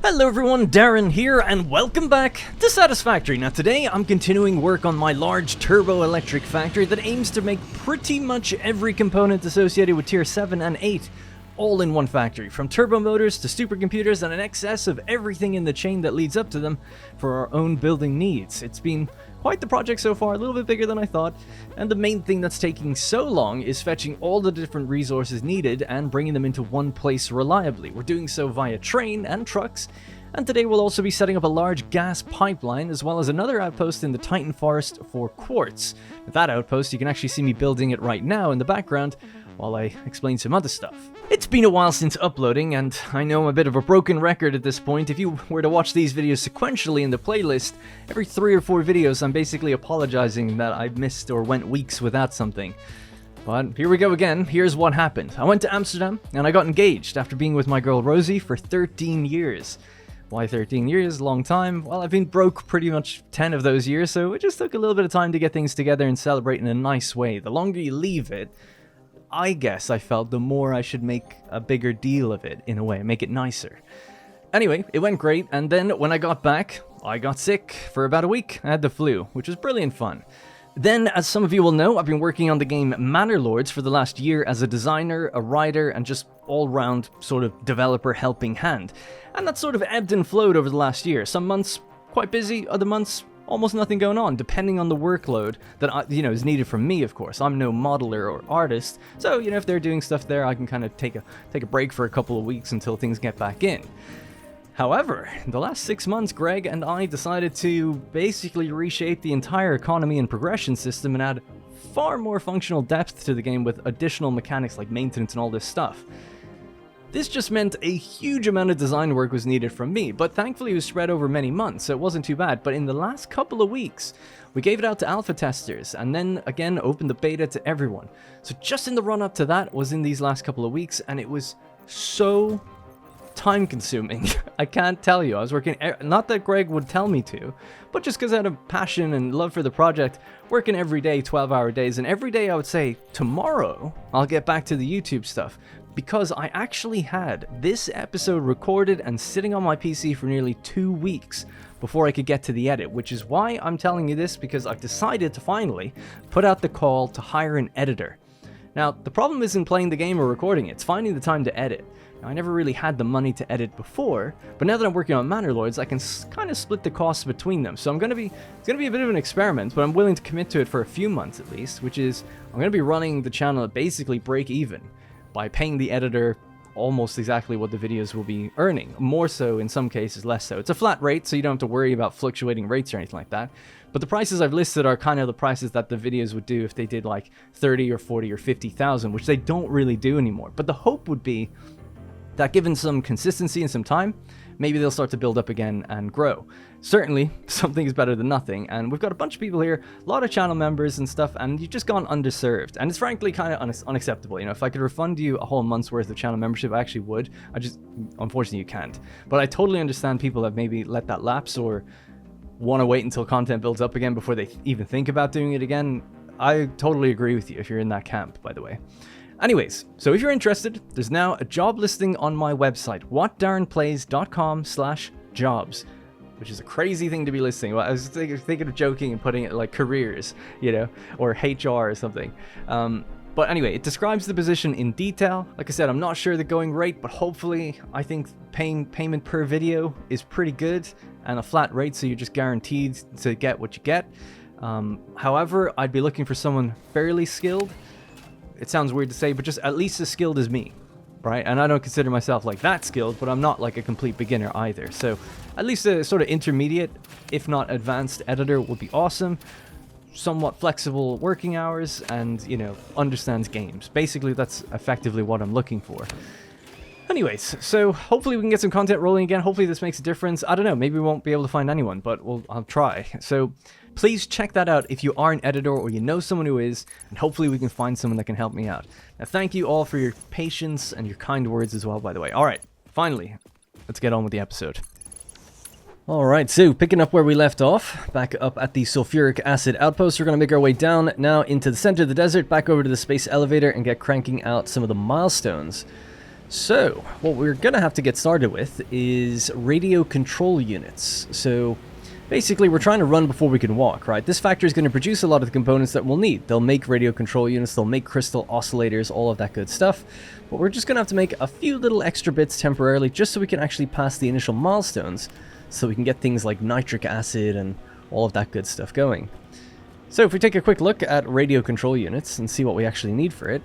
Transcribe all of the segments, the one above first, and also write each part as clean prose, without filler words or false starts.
Hello everyone, Darren here, and welcome back to Satisfactory. Now today I'm continuing work on my large turbo-electric factory that aims to make pretty much every component associated with Tier 7 and 8 all in one factory, from turbo motors to supercomputers and an excess of everything in the chain that leads up to them for our own building needs. It's been quite the project so far, a little bit bigger than I thought, and the main thing that's taking so long is fetching all the different resources needed and bringing them into one place reliably. We're doing so via train and trucks, and today we'll also be setting up a large gas pipeline as well as another outpost in the Titan Forest for quartz. With that outpost, you can actually see me building it right now in the background while I explain some other stuff. It's been a while since uploading, and I know I'm a bit of a broken record at this point. If you were to watch these videos sequentially in the playlist, every 3 or 4 videos I'm basically apologizing that I missed or went weeks without something. But here we go again. Here's what happened. I went to Amsterdam and I got engaged after being with my girl Rosie for 13 years. Why 13 years? Long time. Well, I've been broke pretty much 10 of those years, so it just took a little bit of time to get things together and celebrate in a nice way. The longer you leave it, I guess I felt the more I should make a bigger deal of it, in a way, make it nicer. Anyway, it went great, and then when I got back, I got sick for about a week. I had the flu, which was brilliant fun. Then, as some of you will know, I've been working on the game Manor Lords for the last year as a designer, a writer, and just all-round sort of developer helping hand. And that sort of ebbed and flowed over the last year. Some months quite busy, other months almost nothing going on, depending on the workload that is needed from me. Of course, I'm no modeler or artist, so if they're doing stuff there, I can kind of take a break for a couple of weeks until things get back in. However, in the last 6 months, Greg and I decided to basically reshape the entire economy and progression system and add far more functional depth to the game with additional mechanics like maintenance and all this stuff. This just meant a huge amount of design work was needed from me, but thankfully it was spread over many months, so it wasn't too bad. But in the last couple of weeks, we gave it out to alpha testers, and then again opened the beta to everyone. So just in the run up to that was in these last couple of weeks, and it was so time consuming. I can't tell you. I was working, not that Greg would tell me to, but just because I had a passion and love for the project, working every day, 12-hour days, and every day I would say, tomorrow I'll get back to the YouTube stuff. Because I actually had this episode recorded and sitting on my PC for nearly 2 weeks before I could get to the edit, which is why I'm telling you this, because I've decided to finally put out the call to hire an editor. Now, the problem isn't playing the game or recording it, it's finding the time to edit. Now, I never really had the money to edit before, but now that I'm working on Manor Lords, I can kind of split the costs between them. So it's going to be a bit of an experiment, but I'm willing to commit to it for a few months at least, which is I'm going to be running the channel at basically break even, by paying the editor almost exactly what the videos will be earning. More so, in some cases, less so. It's a flat rate, so you don't have to worry about fluctuating rates or anything like that. But the prices I've listed are kind of the prices that the videos would do if they did like 30 or 40 or 50,000, which they don't really do anymore. But the hope would be that given some consistency and some time, maybe they'll start to build up again and grow. Certainly, something is better than nothing, and we've got a bunch of people here, a lot of channel members and stuff, and you've just gone underserved, and it's frankly kind of unacceptable. If I could refund you a whole month's worth of channel membership, I actually would. Unfortunately, you can't. But I totally understand people that maybe let that lapse or want to wait until content builds up again before they even think about doing it again. I totally agree with you if you're in that camp, by the way. Anyways, so if you're interested, there's now a job listing on my website, whatdarrenplays.com/jobs, which is a crazy thing to be listing. Well, I was thinking of joking and putting it like careers, or HR or something. But anyway, it describes the position in detail. Like I said, I'm not sure the going rate, but hopefully I think payment per video is pretty good and a flat rate, so you're just guaranteed to get what you get. However, I'd be looking for someone fairly skilled. It sounds weird to say, but just at least as skilled as me, right? And I don't consider myself like that skilled, but I'm not like a complete beginner either. So at least a sort of intermediate, if not advanced editor would be awesome. Somewhat flexible working hours and, understands games. Basically, that's effectively what I'm looking for. Anyways, so hopefully we can get some content rolling again. Hopefully this makes a difference. I don't know, maybe we won't be able to find anyone, but I'll try. So please check that out if you are an editor or you know someone who is, and hopefully we can find someone that can help me out. Now, thank you all for your patience and your kind words as well, by the way. All right, finally, let's get on with the episode. Alright, so picking up where we left off, back up at the Sulfuric Acid outpost, we're going to make our way down now into the center of the desert, back over to the space elevator and get cranking out some of the milestones. So, what we're going to have to get started with is radio control units. So, basically, we're trying to run before we can walk, right? This factory is going to produce a lot of the components that we'll need. They'll make radio control units, they'll make crystal oscillators, all of that good stuff. But we're just going to have to make a few little extra bits temporarily just so we can actually pass the initial milestones, so we can get things like nitric acid and all of that good stuff going. So, if we take a quick look at radio control units and see what we actually need for it,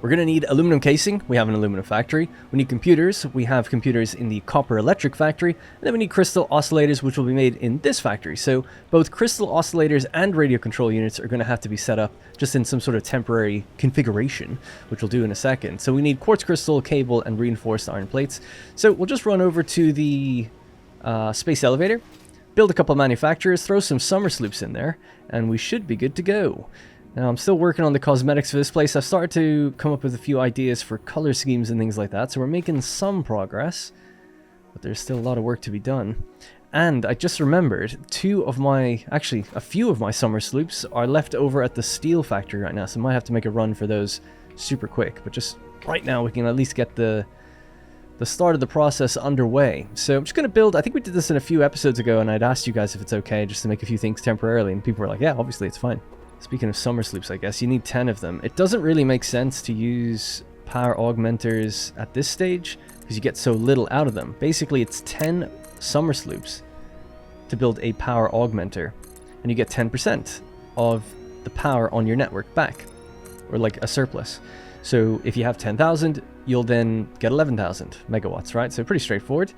we're going to need aluminum casing. We have an aluminum factory. We need computers. We have computers in the copper electric factory. And then we need crystal oscillators, which will be made in this factory. So both crystal oscillators and radio control units are going to have to be set up just in some sort of temporary configuration, which we'll do in a second. So we need quartz crystal, cable, and reinforced iron plates. So we'll just run over to the space elevator, build a couple of manufacturers, throw some summer sloops in there, and we should be good to go. Now, I'm still working on the cosmetics for this place. I've started to come up with a few ideas for color schemes and things like that, so we're making some progress, but there's still a lot of work to be done. And I just remembered, a few of my summer sloops are left over at the steel factory right now, so I might have to make a run for those super quick. But just right now, we can at least get the start of the process underway. So I'm just going to build, I think we did this in a few episodes ago, and I'd asked you guys if it's okay just to make a few things temporarily, and people were like, yeah, obviously it's fine. Speaking of summer sloops, I guess, you need 10 of them. It doesn't really make sense to use power augmenters at this stage because you get so little out of them. Basically, it's 10 summer sloops to build a power augmenter, and you get 10% of the power on your network back, or like a surplus. So if you have 10,000, you'll then get 11,000 megawatts, right? So pretty straightforward.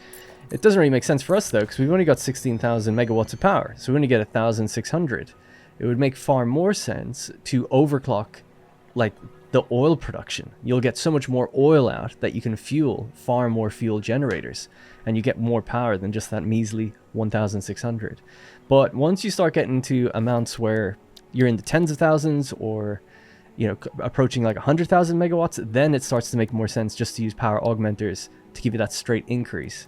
It doesn't really make sense for us, though, because we've only got 16,000 megawatts of power, so we only get 1,600. It would make far more sense to overclock, like, the oil production. You'll get so much more oil out that you can fuel far more fuel generators, and you get more power than just that measly 1,600. But once you start getting to amounts where you're in the tens of thousands, or, you know, approaching like 100,000 megawatts, then it starts to make more sense just to use power augmenters to give you that straight increase.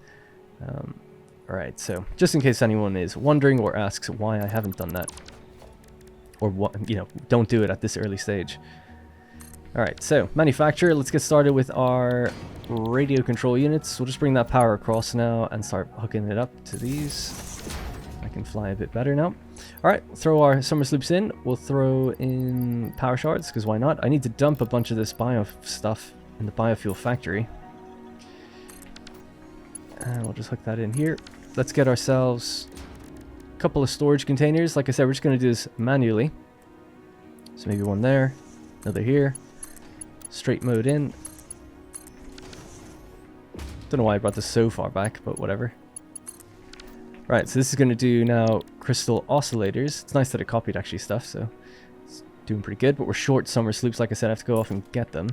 Alright, so just in case anyone is wondering or asks why I haven't done that, or what, you know, don't do it at this early stage. Alright, so manufacture. Let's get started with our radio control units. We'll just bring that power across now and start hooking it up to these. I can fly a bit better now. Alright, throw our summer sloops in. We'll throw in power shards, because why not? I need to dump a bunch of this bio stuff in the biofuel factory. And we'll just hook that in here. Let's get ourselves couple of storage containers. Like I said, we're just going to do this manually. So maybe one there, another here. Straight mode in. Don't know why I brought this so far back, but whatever. Right, so this is going to do now crystal oscillators. It's nice that it copied actually stuff, so it's doing pretty good. But we're short summer sloops, like I said, I have to go off and get them.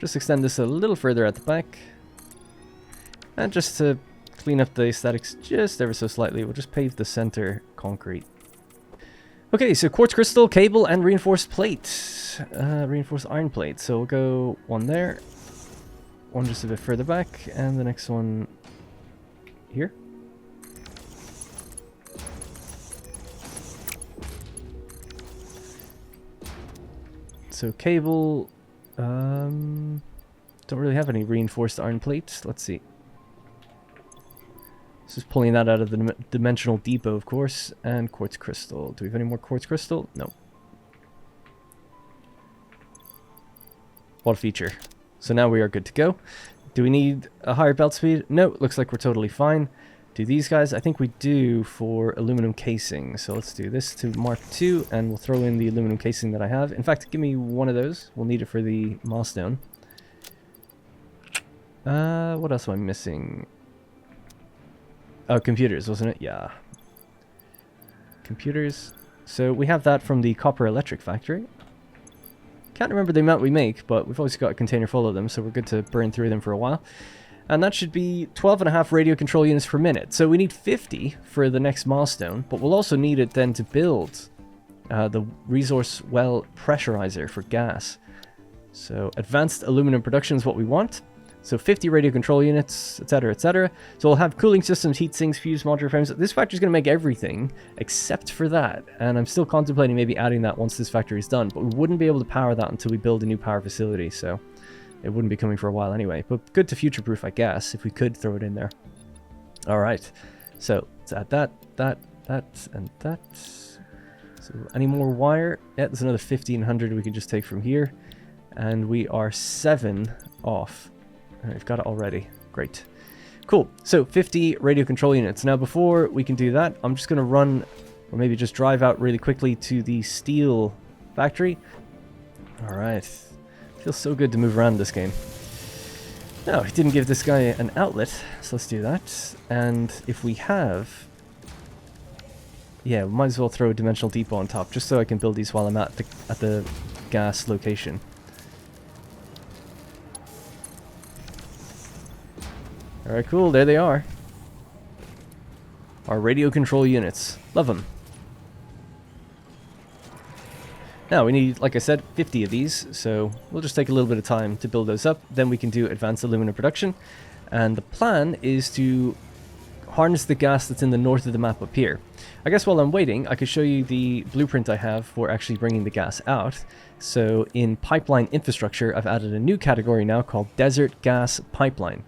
Just extend this a little further at the back. And just to clean up the aesthetics just ever so slightly, we'll just pave the center concrete. Okay, so quartz crystal, cable, and reinforced plate. Reinforced iron plate. So we'll go one there, one just a bit further back, and the next one here. So cable, don't really have any reinforced iron plate. Let's see. Just pulling that out of the dimensional depot, of course, and quartz crystal. Do we have any more quartz crystal? No. What a feature. So now we are good to go. Do we need a higher belt speed? No, looks like we're totally fine. Do these guys? I think we do for aluminum casing. So let's do this to Mark II, and we'll throw in the aluminum casing that I have. In fact, give me one of those. We'll need it for the milestone. What else am I missing? Oh, computers, wasn't it? Yeah. Computers. So we have that from the copper electric factory. Can't remember the amount we make, but we've always got a container full of them, so we're good to burn through them for a while. And that should be 12.5 radio control units per minute. So we need 50 for the next milestone, but we'll also need it then to build the resource well pressurizer for gas. So advanced aluminum production is what we want. So 50 radio control units, etc., etc. So we'll have cooling systems, heat sinks, fuse modular frames. This factory is going to make everything except for that. And I'm still contemplating maybe adding that once this factory is done. But we wouldn't be able to power that until we build a new power facility. So it wouldn't be coming for a while anyway. But good to future-proof, I guess, if we could throw it in there. Alright, so let's add that, and that. So any more wire? Yeah, there's another 1500 we can just take from here. And we are 7 off. Alright, we've got it already. Great. Cool. So 50 radio control units. Now before we can do that, I'm just going to run, or maybe just drive out really quickly to the steel factory. Alright. Feels so good to move around this game. No, he didn't give this guy an outlet, so let's do that. And if we have... Yeah, we might as well throw a dimensional depot on top, just so I can build these while I'm at the gas location. Alright, cool, there they are. Our radio control units. Love them. Now, we need, like I said, 50 of these, so we'll just take a little bit of time to build those up. Then we can do advanced aluminum production. And the plan is to harness the gas that's in the north of the map up here. I guess while I'm waiting, I could show you the blueprint I have for actually bringing the gas out. So in pipeline infrastructure, I've added a new category now called Desert Gas Pipeline.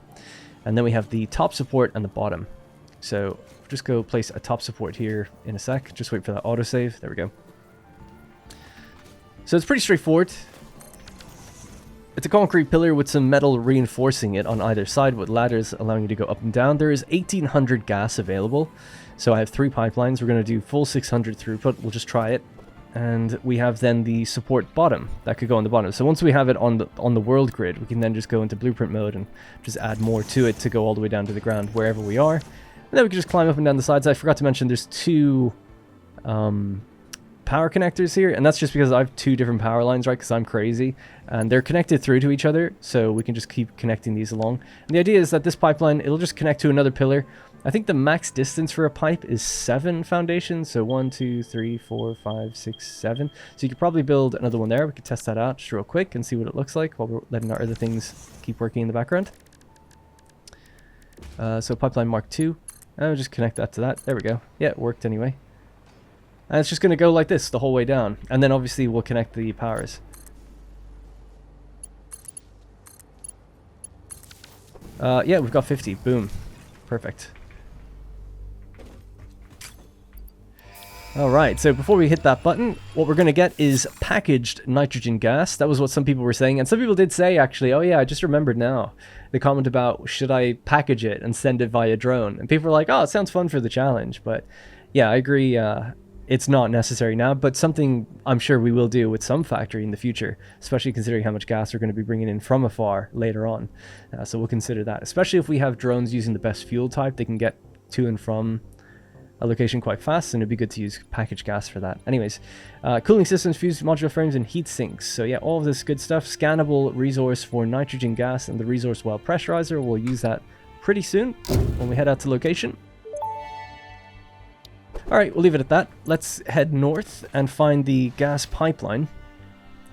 And then we have the top support and the bottom. So just go place a top support here in a sec. Just wait for that autosave. There we go. So it's pretty straightforward. It's a concrete pillar with some metal reinforcing it on either side with ladders allowing you to go up and down. There is 1800 gas available. So I have 3 pipelines. We're going to do full 600 throughput. We'll just try it. And we have then the support bottom that could go on the bottom. So once we have it on the world grid, we can then just go into blueprint mode and just add more to it to go all the way down to the ground wherever we are. And then we can just climb up and down the sides. I forgot to mention there's 2 power connectors here, and that's just because I have 2 different power lines, right? Because I'm crazy, and they're connected through to each other, so we can just keep connecting these along. And the idea is that this pipeline, it'll just connect to another pillar. I think the max distance for a pipe is 7 foundations, so 1, 2, 3, 4, 5, 6, 7. So you could probably build another one there. We could test that out just real quick and see what it looks like while we're letting our other things keep working in the background. So pipeline mark 2, and we'll just connect that to that. There we go. Yeah, it worked anyway. And it's just going to go like this the whole way down. And then obviously we'll connect the powers. Yeah, we've got 50. Boom. Perfect. Alright, so before we hit that button, what we're going to get is packaged nitrogen gas. That was what some people were saying. And some people did say, actually, oh yeah, I just remembered now. The comment about, should I package it and send it via drone? And people were like, oh, it sounds fun for the challenge. But yeah, I agree. It's not necessary now, but something I'm sure we will do with some factory in the future, especially considering how much gas we're going to be bringing in from afar later on. So we'll consider that, especially if we have drones using the best fuel type. They can get to and from a location quite fast, and it'd be good to use packaged gas for that. Anyways, cooling systems, fused modular frames, and heat sinks. So yeah, all of this good stuff. Scannable resource for nitrogen gas and the resource well pressurizer. We'll use that pretty soon when we head out to location. Alright, we'll leave it at that. Let's head north and find the gas pipeline.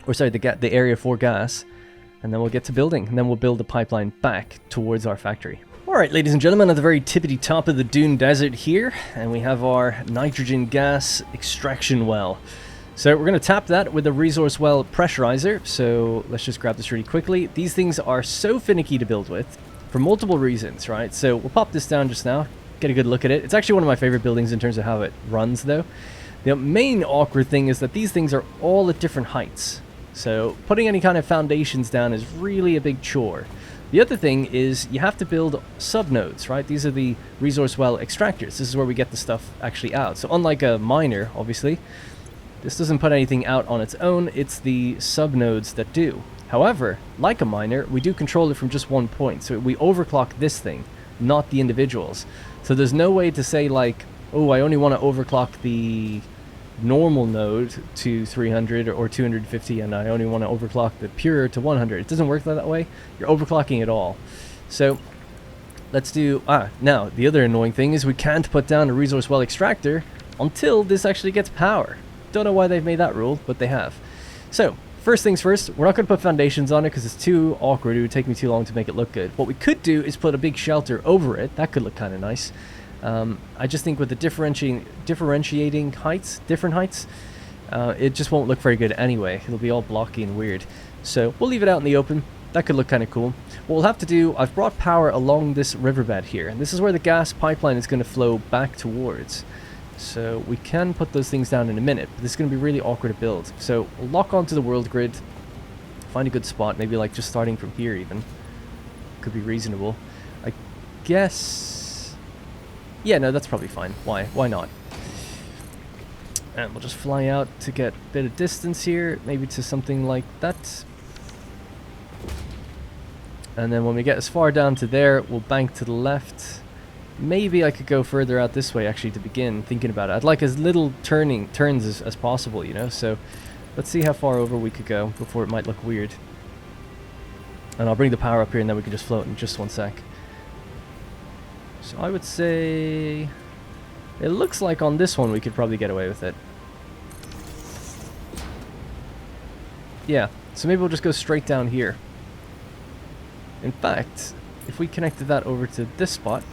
Or sorry, the area for gas. And then we'll get to building. And then we'll build the pipeline back towards our factory. Alright, ladies and gentlemen, at the very tippity top of the Dune Desert here. And we have our nitrogen gas extraction well. So we're going to tap that with a resource well pressurizer. So let's just grab this really quickly. These things are so finicky to build with for multiple reasons, right? So we'll pop this down just now. Get a good look at it. It's actually one of my favorite buildings in terms of how it runs, though. The main awkward thing is that these things are all at different heights. So putting any kind of foundations down is really a big chore. The other thing is you have to build subnodes, right? These are the resource well extractors. This is where we get the stuff actually out. So unlike a miner, obviously, this doesn't put anything out on its own. It's the subnodes that do. However, like a miner, we do control it from just one point. So we overclock this thing, not the individuals. So there's no way to say like, oh, I only want to overclock the normal node to 300 or 250 and I only want to overclock the pure to 100. It doesn't work that way. You're overclocking it all. So let's do, now the other annoying thing is we can't put down a resource well extractor until this actually gets power. Don't know why they've made that rule, but they have. So first things first, we're not going to put foundations on it because it's too awkward. It would take me too long to make it look good. What we could do is put a big shelter over it. That could look kind of nice. I just think with the differentiating heights, different heights, it just won't look very good anyway. It'll be all blocky and weird. So we'll leave it out in the open. That could look kind of cool. What we'll have to do, I've brought power along this riverbed here, and this is where the gas pipeline is going to flow back towards. So we can put those things down in a minute, but this is going to be really awkward to build. So we'll lock onto the world grid, find a good spot, maybe like just starting from here even. Could be reasonable. I guess... yeah, no, that's probably fine. Why not? And we'll just fly out to get a bit of distance here, maybe to something like that. And then when we get as far down to there, we'll bank to the left. Maybe I could go further out this way actually to begin thinking about it. I'd like as little turns as possible, you know, so let's see how far over we could go before it might look weird. And I'll bring the power up here and then we can just float in just 1 sec. So I would say it looks like on this one we could probably get away with it. Yeah, so maybe we'll just go straight down here. In fact, if we connected that over to this spot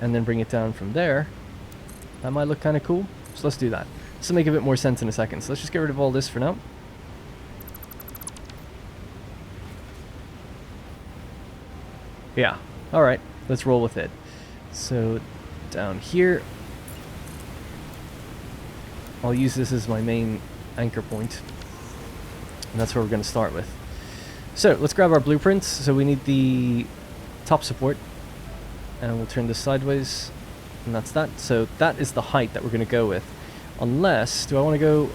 and then bring it down from there, that might look kind of cool. So let's do that. This will make a bit more sense in a second. So let's just get rid of all this for now. Yeah, alright, let's roll with it. So down here, I'll use this as my main anchor point, and that's where we're going to start with. So let's grab our blueprints. So we need the top support, and we'll turn this sideways, and that's that. So that is the height that we're going to go with. Unless, do I want to go...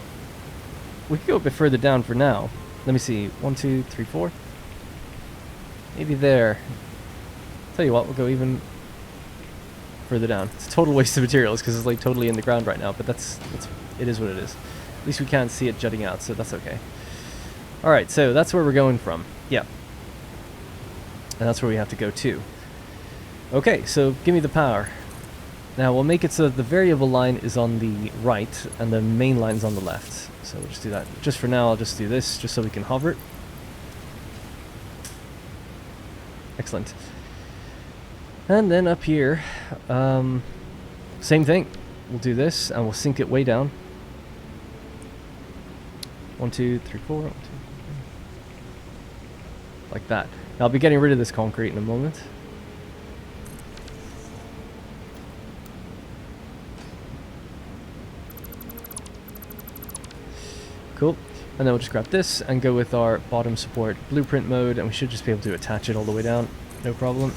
we could go a bit further down for now. Let me see. 1, 2, 3, 4. Maybe there. Tell you what, we'll go even further down. It's a total waste of materials because it's like totally in the ground right now, but that's it is what it is. At least we can't see it jutting out, so that's okay. Alright, so that's where we're going from. Yeah. And that's where we have to go to. Okay, so give me the power. Now we'll make it so that the variable line is on the right and the main line's on the left. So we'll just do that. Just for now, I'll just do this just so we can hover it. Excellent. And then up here, same thing. We'll do this and we'll sink it way down. 1, 2, 3, 4. 1, 2, 3. Like that. Now I'll be getting rid of this concrete in a moment. Cool. And then we'll just grab this and go with our bottom support blueprint mode, and we should just be able to attach it all the way down. No problem.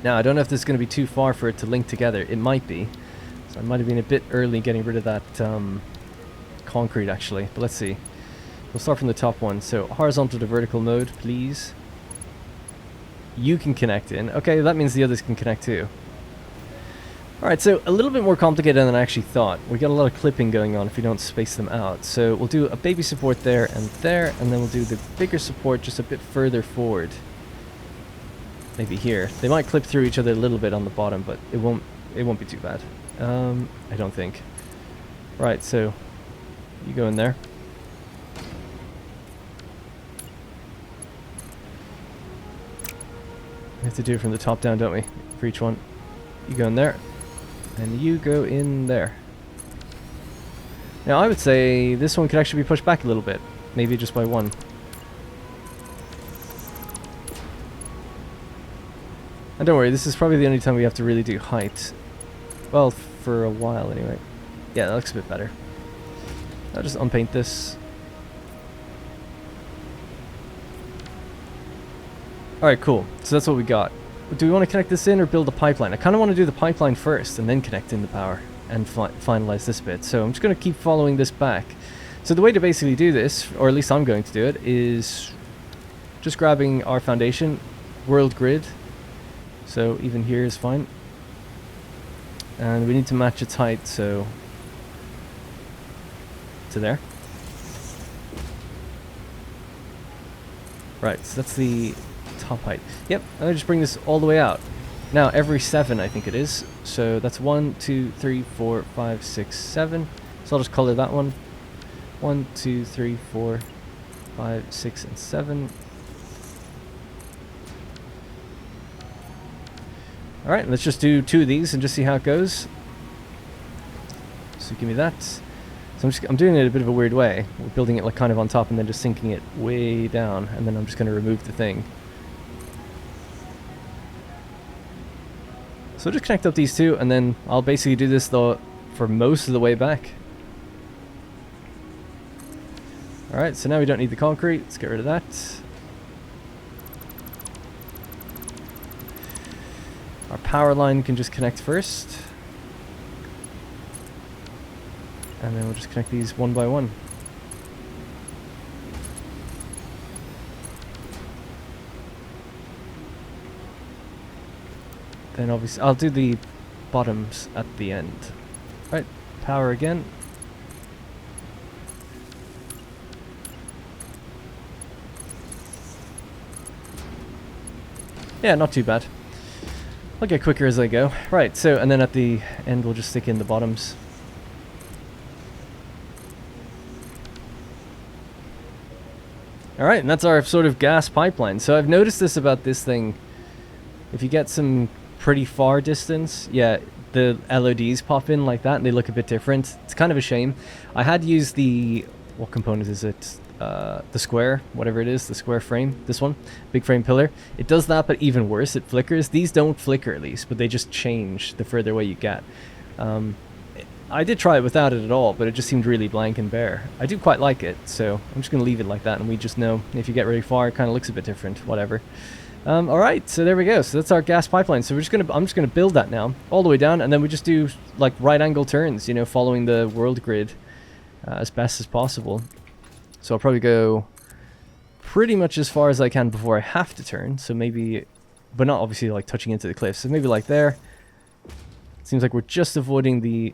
Now, I don't know if this is going to be too far for it to link together. It might be. So I might have been a bit early getting rid of that concrete, actually. But let's see. We'll start from the top one. So, horizontal to vertical mode, please. You can connect in. Okay, that means the others can connect too. Alright, so a little bit more complicated than I actually thought. We got a lot of clipping going on if you don't space them out. So we'll do a baby support there, and then we'll do the bigger support just a bit further forward. Maybe here. They might clip through each other a little bit on the bottom, but it won't be too bad. I don't think. Right, so you go in there. We have to do it from the top down, don't we? For each one. You go in there. And you go in there. Now I would say this one could actually be pushed back a little bit. Maybe just by 1. And don't worry, this is probably the only time we have to really do height. Well, for a while anyway. Yeah, that looks a bit better. I'll just unpaint this. Alright, cool. So that's what we got. Do we want to connect this in or build a pipeline? I kind of want to do the pipeline first and then connect in the power and finalize this bit. So I'm just going to keep following this back. So the way to basically do this, or at least I'm going to do it, is just grabbing our foundation, world grid. So even here is fine. And we need to match its height, so to there. Right, so that's the top height. Yep, I'll just bring this all the way out. Now every 7 I think it is. So that's 1, 2, 3, 4, 5, 6, 7. So I'll just color that one. 1, 2, 3, 4, 5, 6, and 7. Alright, let's just do 2 of these and just see how it goes. So give me that. So I'm doing it a bit of a weird way. We're building it like kind of on top and then just sinking it way down, and then I'm just going to remove the thing. So just connect up these two, and then I'll basically do this though for most of the way back. Alright, so now we don't need the concrete. Let's get rid of that. Our power line can just connect first. And then we'll just connect these one by one. Then obviously I'll do the bottoms at the end. Right, power again. Yeah, not too bad. I'll get quicker as I go. Right, so and then at the end we'll just stick in the bottoms. Alright, and that's our sort of gas pipeline. So I've noticed this about this thing. If you get some pretty far distance, yeah, the LODs pop in like that and they look a bit different. It's kind of a shame. I had used the, what component is it? The square, whatever it is, the square frame, this one, big frame pillar. It does that, but even worse, it flickers. These don't flicker at least, but they just change the further away you get. I did try it without it at all, but it just seemed really blank and bare. I do quite like it, so I'm just going to leave it like that, and we just know if you get really far, it kind of looks a bit different, whatever. Alright, so there we go. So that's our gas pipeline. So I'm just gonna build that now, all the way down, and then we just do like right angle turns, you know, following the world grid as best as possible. So I'll probably go pretty much as far as I can before I have to turn, so maybe, but not obviously like touching into the cliff, so maybe like there. Seems like we're just avoiding the...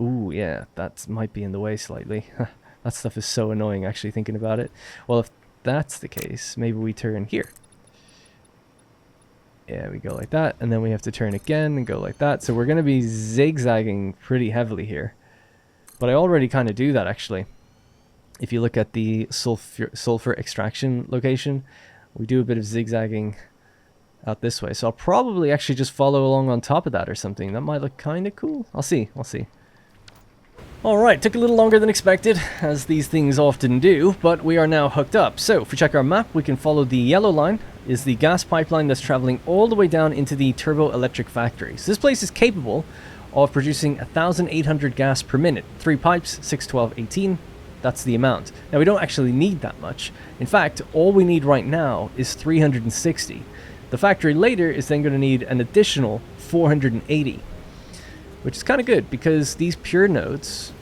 Ooh, yeah, that might be in the way slightly. That stuff is so annoying, actually, thinking about it. Well, if that's the case, maybe we turn here. Yeah, we go like that, and then we have to turn again and go like that. So we're going to be zigzagging pretty heavily here. But I already kind of do that, actually. If you look at the sulfur extraction location, we do a bit of zigzagging out this way. So I'll probably actually just follow along on top of that or something. That might look kind of cool. I'll see. Alright, took a little longer than expected, as these things often do, but we are now hooked up. So, if we check our map, we can follow the yellow line, is the gas pipeline that's traveling all the way down into the turbo electric factory. So this place is capable of producing 1,800 gas per minute. 3 pipes, 6, 12, 18, that's the amount. Now, we don't actually need that much. In fact, all we need right now is 360. The factory later is then going to need an additional 480. Which is kind of good, because these pure nodes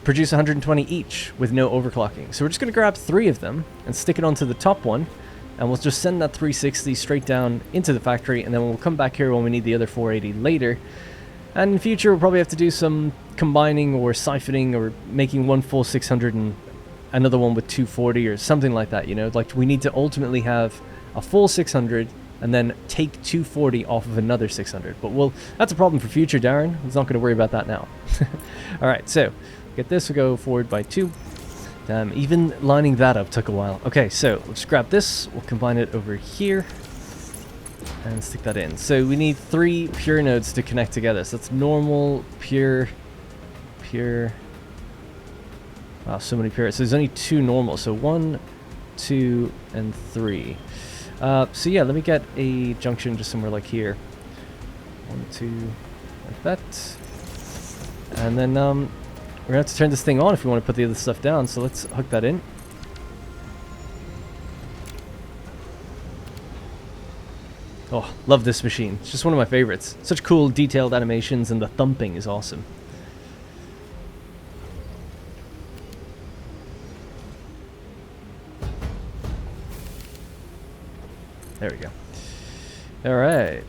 produce 120 each with no overclocking. So we're just going to grab 3 of them and stick it onto the top one, and we'll just send that 360 straight down into the factory, and then we'll come back here when we need the other 480 later. And in future, we'll probably have to do some combining or siphoning or making one full 600 and another one with 240 or something like that, you know? Like, we need to ultimately have a full 600 and then take 240 off of another 600. But that's a problem for future, Darren. He's not going to worry about that now. Alright, so get this, we'll go forward by 2. Even lining that up took a while. Okay, so let's grab this, we'll combine it over here, and stick that in. So we need 3 pure nodes to connect together. So that's normal, pure. Wow, so many pure. So there's only 2 normal. So 1, 2, and 3. So yeah, let me get a junction just somewhere like here. 1, 2, like that. And then we're gonna have to turn this thing on if we want to put the other stuff down. So let's hook that in. Oh, love this machine. It's just one of my favorites. Such cool detailed animations, and the thumping is awesome. There we go. Alright.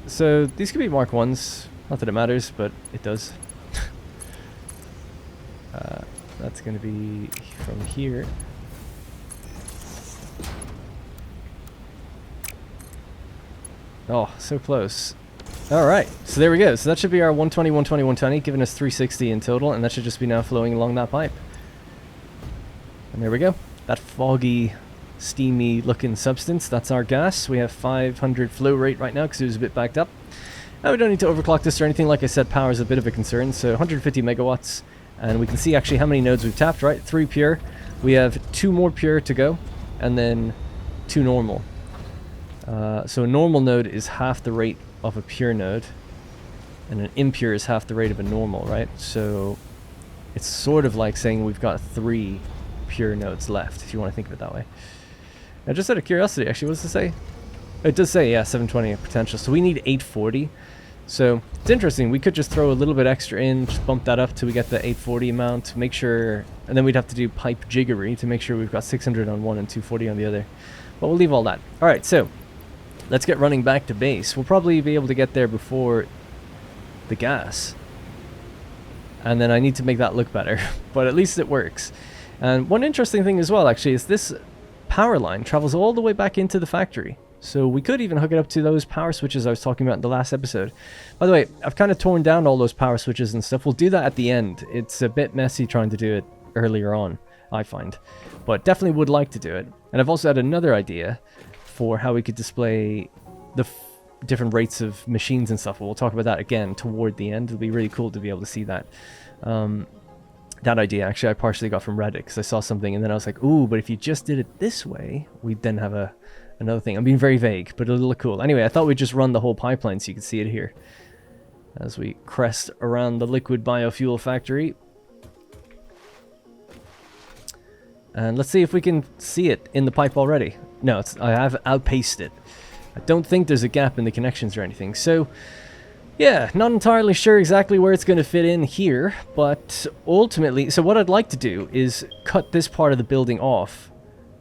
So these could be Mark 1s. Not that it matters, but it does. That's going to be from here. Oh, so close. Alright, so there we go. So that should be our 120, 120, 120, giving us 360 in total, and that should just be now flowing along that pipe. And there we go. That foggy, steamy looking substance, that's our gas. We have 500 flow rate right now because it was a bit backed up. Now we don't need to overclock this or anything. Like I said, power is a bit of a concern, so 150 megawatts. And we can see actually how many nodes we've tapped, right? 3 pure. We have 2 more pure to go, and then 2 normal. So a normal node is half the rate of a pure node, and an impure is half the rate of a normal, right? So it's sort of like saying we've got 3 pure nodes left, if you want to think of it that way. Now, just out of curiosity, actually, what does it say? It does say, yeah, 720 potential. So we need 840. So it's interesting. We could just throw a little bit extra in, just bump that up till we get the 840 amount, make sure, and then we'd have to do pipe jiggery to make sure we've got 600 on one and 240 on the other. But we'll leave all that. All right, so let's get running back to base. We'll probably be able to get there before the gas. And then I need to make that look better, but at least it works. And one interesting thing as well, actually, is this power line travels all the way back into the factory. So we could even hook it up to those power switches I was talking about in the last episode. By the way, I've kind of torn down all those power switches and stuff. We'll do that at the end. It's a bit messy trying to do it earlier on, I find. But definitely would like to do it. And I've also had another idea for how we could display the different rates of machines and stuff. We'll talk about that again toward the end. It'll be really cool to be able to see that. That idea, actually, I partially got from Reddit because I saw something and then I was like, ooh, but if you just did it this way, we'd then have another thing. I'm being very vague, but it'll look cool. Anyway, I thought we'd just run the whole pipeline so you can see it here as we crest around the liquid biofuel factory. And let's see if we can see it in the pipe already. No, I have outpaced it. I don't think there's a gap in the connections or anything. So, yeah, not entirely sure exactly where it's going to fit in here, but ultimately, so what I'd like to do is cut this part of the building off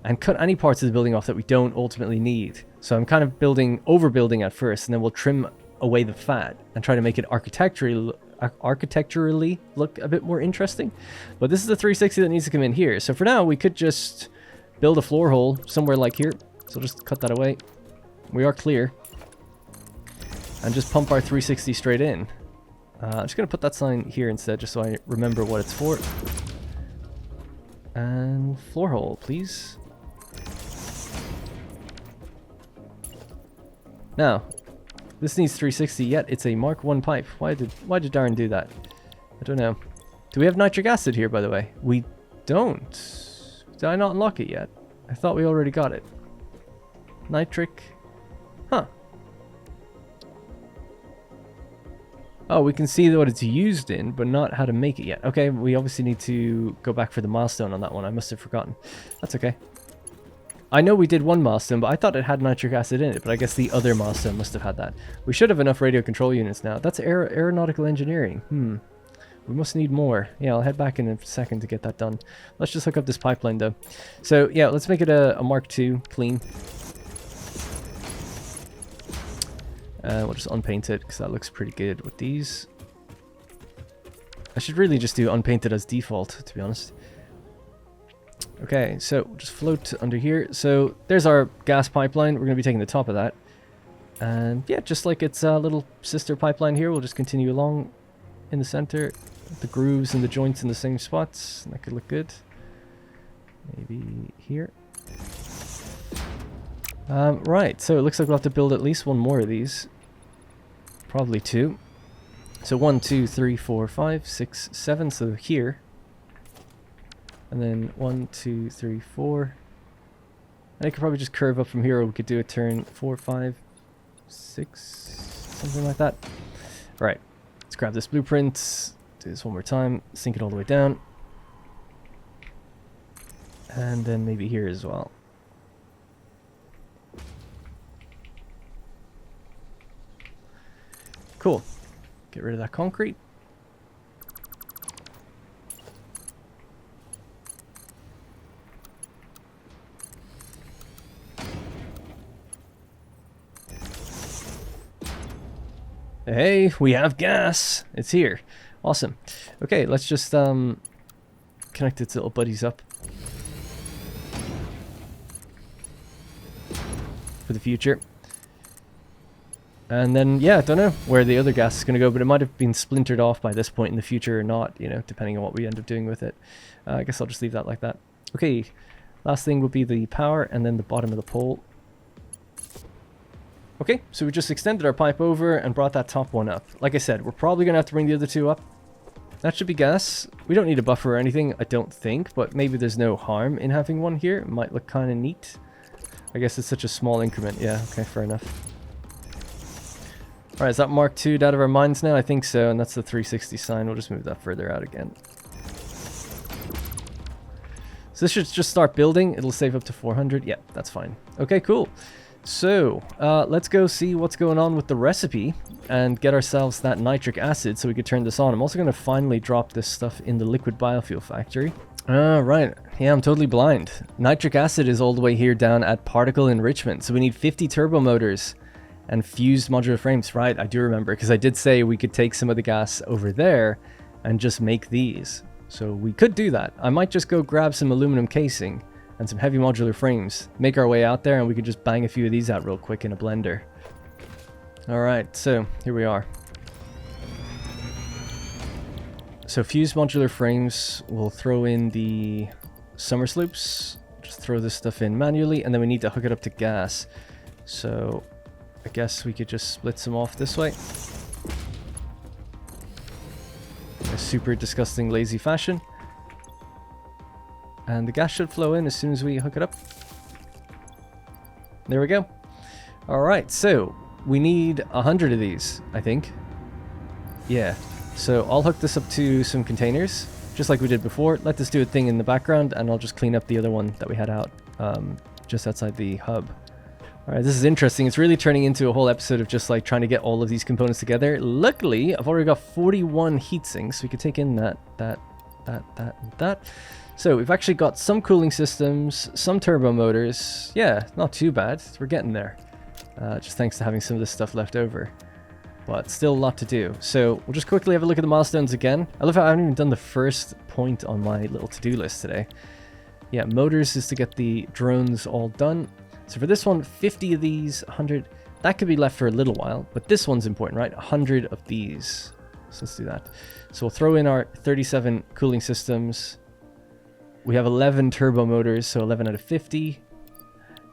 and cut any parts of the building off that we don't ultimately need. So I'm kind of overbuilding at first, and then we'll trim away the fat and try to make it architecturally look a bit more interesting. But this is the 360 that needs to come in here. So for now, we could just build a floor hole somewhere like here. So just cut that away. We are clear. And just pump our 360 straight in. I'm just going to put that sign here instead, just so I remember what it's for. And floor hole, please. Now, this needs 360, yet it's a Mark 1 pipe. Why did Darren do that? I don't know. Do we have nitric acid here, by the way? We don't. Did I not unlock it yet? I thought we already got it. Nitric. Huh. Oh, we can see what it's used in, but not how to make it yet. Okay, we obviously need to go back for the milestone on that one. I must have forgotten. That's okay. I know we did one milestone, but I thought it had nitric acid in it, but I guess the other milestone must have had that. We should have enough radio control units now. That's aeronautical engineering. We must need more. Yeah, I'll head back in a second to get that done. Let's just hook up this pipeline, though. So, yeah, let's make it a Mark II, clean. We'll just unpaint it, because that looks pretty good with these. I should really just do unpainted as default, to be honest. Okay, so we'll just float under here. So there's our gas pipeline. We're going to be taking the top of that. And yeah, just like its little sister pipeline here, we'll just continue along in the center. The grooves and the joints in the same spots. That could look good. Maybe here. Right, so it looks like we'll have to build at least one more of these. Probably 2. So 1, 2, 3, 4, 5, 6, 7. So here. And then 1, 2, 3, 4. And I could probably just curve up from here, or we could do a turn 4, 5, 6, something like that. Alright, let's grab this blueprint. Do this one more time. Sink it all the way down. And then maybe here as well. Cool. Get rid of that concrete. Hey, we have gas. It's here. Awesome. Okay, let's just connect its little buddies up for the future. And then, yeah, I don't know where the other gas is going to go, but it might have been splintered off by this point in the future or not, you know, depending on what we end up doing with it. I guess I'll just leave that like that. Okay, last thing will be the power and then the bottom of the pole. Okay, so we just extended our pipe over and brought that top one up. Like I said, we're probably going to have to bring the other two up. that should be gas. We don't need a buffer or anything, I don't think, but maybe there's no harm in having one here. It might look kind of neat. I guess it's such a small increment. Yeah, okay, fair enough. Alright, is that Mark 2'd out of our minds now? I think so, and that's the 360 sign. We'll just move that further out again. So this should just start building. It'll save up to 400. Yeah, that's fine. Okay, cool. So, let's go see what's going on with the recipe and get ourselves that nitric acid so we could turn this on. I'm also going to finally drop this stuff in the liquid biofuel factory. Right. Yeah, I'm totally blind. Nitric acid is all the way here down at particle enrichment. So we need 50 turbo motors and fused modular frames. Right, I do remember, because I did say we could take some of the gas over there and just make these. So we could do that. I might just go grab some aluminum casing and some heavy modular frames, make our way out there, and we could just bang a few of these out real quick in a blender. Alright, so here we are. So fused modular frames, we'll throw in the summer sloops, just throw this stuff in manually, and then we need to hook it up to gas. So I guess we could just split some off this way. In a super disgusting lazy fashion. And the gas should flow in as soon as we hook it up. There we go. Alright, so we need 100 of these, I think. Yeah. So I'll hook this up to some containers, just like we did before. Let this do a thing in the background, and I'll just clean up the other one that we had out just outside the hub. Alright, this is interesting. It's really turning into a whole episode of just like trying to get all of these components together. Luckily, I've already got 41 heat sinks. We could take in that, and that. So we've actually got some cooling systems, some turbo motors. Yeah, not too bad. We're getting there. Just thanks to having some of this stuff left over. But still a lot to do. So we'll just quickly have a look at the milestones again. I love how I haven't even done the first point on my little to-do list today. Yeah, motors is to get the drones all done. So for this one, 50 of these, 100. That could be left for a little while, but this one's important, right? 100 of these. So let's do that. So we'll throw in our 37 cooling systems. We have 11 turbo motors, so 11 out of 50.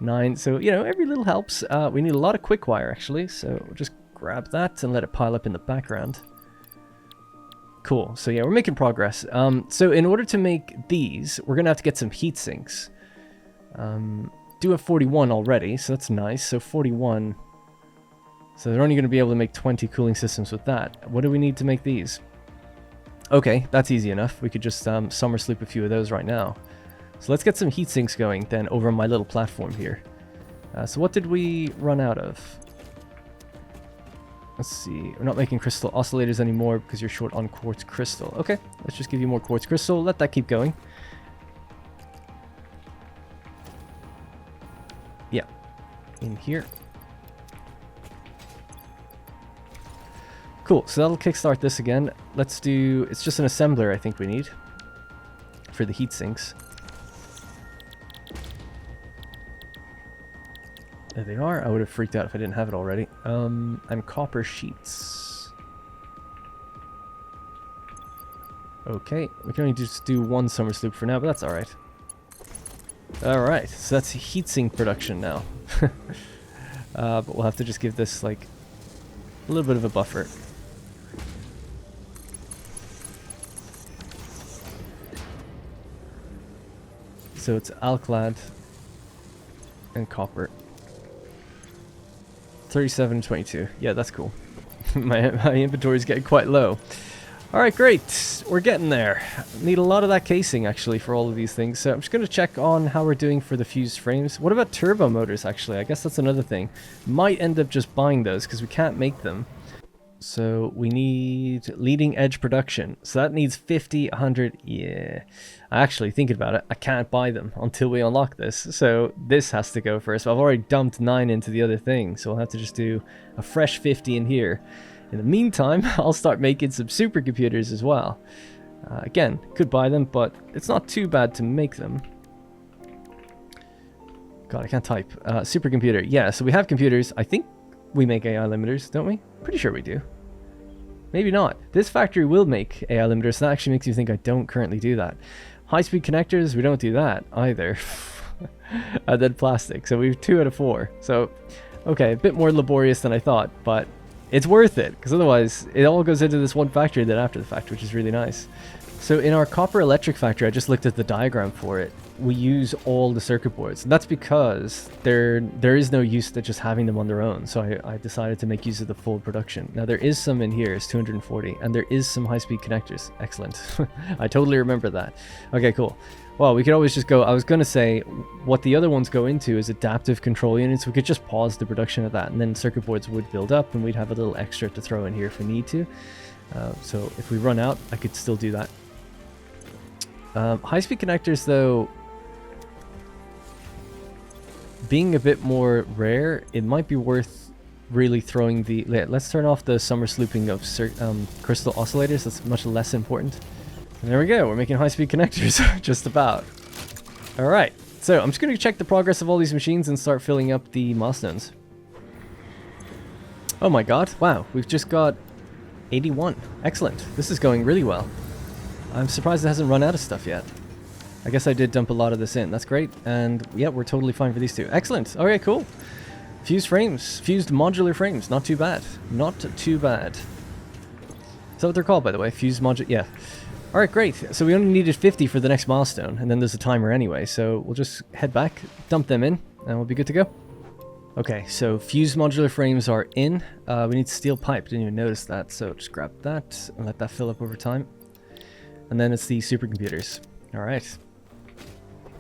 9, so, you know, every little helps. We need a lot of quick wire, actually, so we'll just grab that and let it pile up in the background. Cool, so yeah, we're making progress. So in order to make these, we're going to have to get some heat sinks. Do have 41 already, so that's nice. So 41. So they're only going to be able to make 20 cooling systems with that. What do we need to make these? Okay, that's easy enough. We could just summer sleep a few of those right now. So let's get some heat sinks going then over on my little platform here. So what did we run out of? Let's see. We're not making crystal oscillators anymore because you're short on quartz crystal. Okay, let's just give you more quartz crystal. Let that keep going. Yeah, in here. Cool, so that'll kickstart this again. Let's do, it's just an assembler I think we need for the heat sinks. There they are. I would have freaked out if I didn't have it already. And copper sheets. Okay, we can only just do one summer sloop for now, but that's alright. Alright, so that's heatsink production now. But we'll have to just give this like a little bit of a buffer. So it's alclad and copper. 37, 22. Yeah, that's cool. my inventory is getting quite low. Alright, great. We're getting there. Need a lot of that casing, actually, for all of these things. So I'm just going to check on how we're doing for the fused frames. What about turbo motors, actually? I guess that's another thing. Might end up just buying those, because we can't make them. So we need leading edge production. So that needs 50, 100. Yeah. Actually, thinking about it, I can't buy them until we unlock this. So this has to go first. I've already dumped 9 into the other thing. So I'll have to just do a fresh 50 in here. In the meantime, I'll start making some supercomputers as well. Again, could buy them, but it's not too bad to make them. God, I can't type. Supercomputer. Yeah, so we have computers. I think we make AI limiters, don't we? Pretty sure we do. Maybe not. This factory will make AI limiters, so that actually makes me think I don't currently do that. High-speed connectors, we don't do that either. And then plastic, so we have 2 out of 4. So, okay, a bit more laborious than I thought, but it's worth it, because otherwise it all goes into this one factory then after the fact, which is really nice. So in our copper electric factory, I just looked at the diagram for it. We use all the circuit boards. And that's because there is no use to just having them on their own. So I decided to make use of the full production. Now there is some in here, it's 240, and there is some high-speed connectors. Excellent. I totally remember that. Okay, cool. Well, we could always just go, I was going to say, what the other ones go into is adaptive control units. We could just pause the production of that, and then circuit boards would build up, and we'd have a little extra to throw in here if we need to. So if we run out, I could still do that. High-speed connectors, though, being a bit more rare, it might be worth really throwing the... Let's turn off the summer slooping of crystal oscillators. That's much less important. And there we go. We're making high-speed connectors, just about. All right. So I'm just going to check the progress of all these machines and start filling up the milestones. Oh my god. Wow. We've just got 81. Excellent. This is going really well. I'm surprised it hasn't run out of stuff yet. I guess I did dump a lot of this in. That's great. And yeah, we're totally fine for these two. Excellent. Okay, cool. Fused frames. Fused modular frames. Not too bad. Not too bad. Is that what they're called, by the way? Fused modular... Yeah. Alright, great. So we only needed 50 for the next milestone. And then there's a timer anyway. So we'll just head back, dump them in, and we'll be good to go. Okay, so fused modular frames are in. We need steel pipe. Didn't even notice that. So just grab that and let that fill up over time. And then it's the supercomputers. Alright.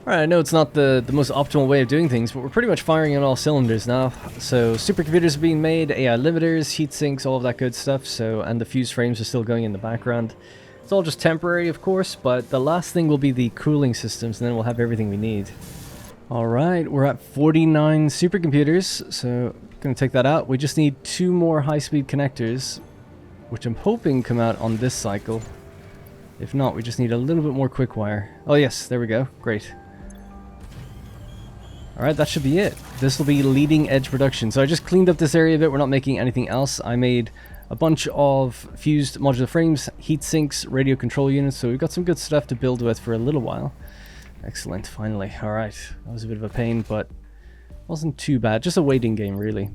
Alright, I know it's not the most optimal way of doing things, but we're pretty much firing on all cylinders now. So supercomputers are being made, AI limiters, heat sinks, all of that good stuff. So, and the fused frames are still going in the background. It's all just temporary, of course, but the last thing will be the cooling systems, and then we'll have everything we need. Alright, we're at 49 supercomputers, so gonna take that out. We just need 2 more high-speed connectors, which I'm hoping come out on this cycle. If not, we just need a little bit more quick wire. Oh yes, there we go. Great. Alright, that should be it. This will be leading edge production. So I just cleaned up this area a bit. We're not making anything else. I made a bunch of fused modular frames, heat sinks, radio control units. So we've got some good stuff to build with for a little while. Excellent, finally. Alright, that was a bit of a pain, but wasn't too bad. Just a waiting game, really.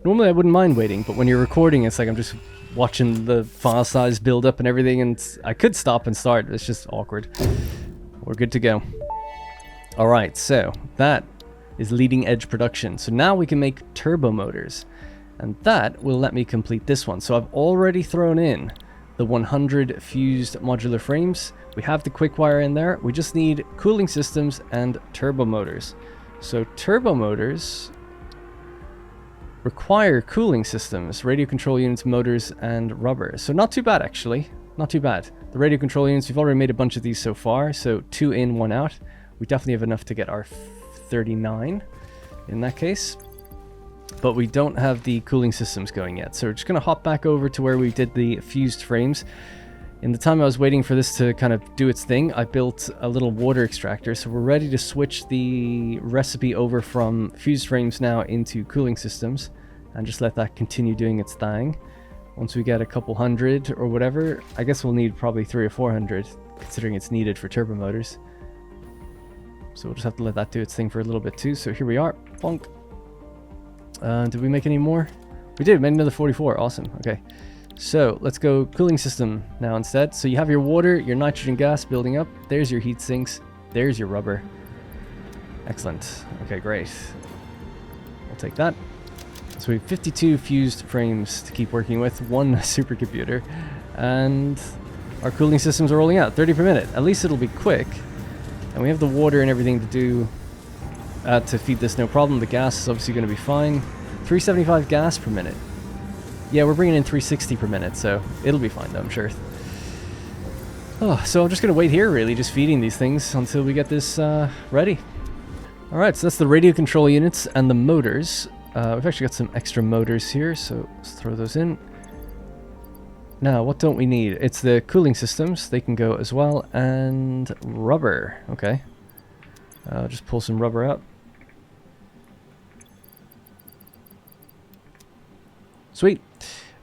Normally I wouldn't mind waiting, but when you're recording, it's like I'm just watching the file size build up and everything, and I could stop and start. It's just awkward. We're good to go. Alright, so that is leading edge production. So now we can make turbo motors, and that will let me complete this one. So I've already thrown in the 100 fused modular frames. We have the quick wire in there. We just need cooling systems and turbo motors. So turbo motors require cooling systems, radio control units, motors, and rubber. So not too bad, actually. Not too bad. The radio control units, we've already made a bunch of these so far. So 2 in, 1 out. We definitely have enough to get our 39 in that case. But we don't have the cooling systems going yet. So we're just going to hop back over to where we did the fused frames. In the time I was waiting for this to kind of do its thing, I built a little water extractor. So we're ready to switch the recipe over from fused frames now into cooling systems. And just let that continue doing its thing. Once we get a couple hundred or whatever, I guess we'll need probably 300 or 400, considering it's needed for turbo motors. So we'll just have to let that do its thing for a little bit too. So here we are. Bonk. Did we make any more? We did. Made another 44. Awesome. Okay. So let's go cooling system now instead. So you have your water, your nitrogen gas building up. There's your heat sinks. There's your rubber. Excellent. Okay, great. We'll take that. So we have 52 fused frames to keep working with, 1 supercomputer, and our cooling systems are rolling out 30 per minute. At least it'll be quick. And we have the water and everything to do to feed this, no problem. The gas is obviously going to be fine. 375 gas per minute. Yeah, we're bringing in 360 per minute, so it'll be fine though, I'm sure. Oh, so I'm just going to wait here, really, just feeding these things until we get this ready. Alright, so that's the radio control units and the motors. We've actually got some extra motors here, so let's throw those in. Now, what don't we need? It's the cooling systems. They can go as well. And rubber. Okay. Just pull some rubber out. Sweet.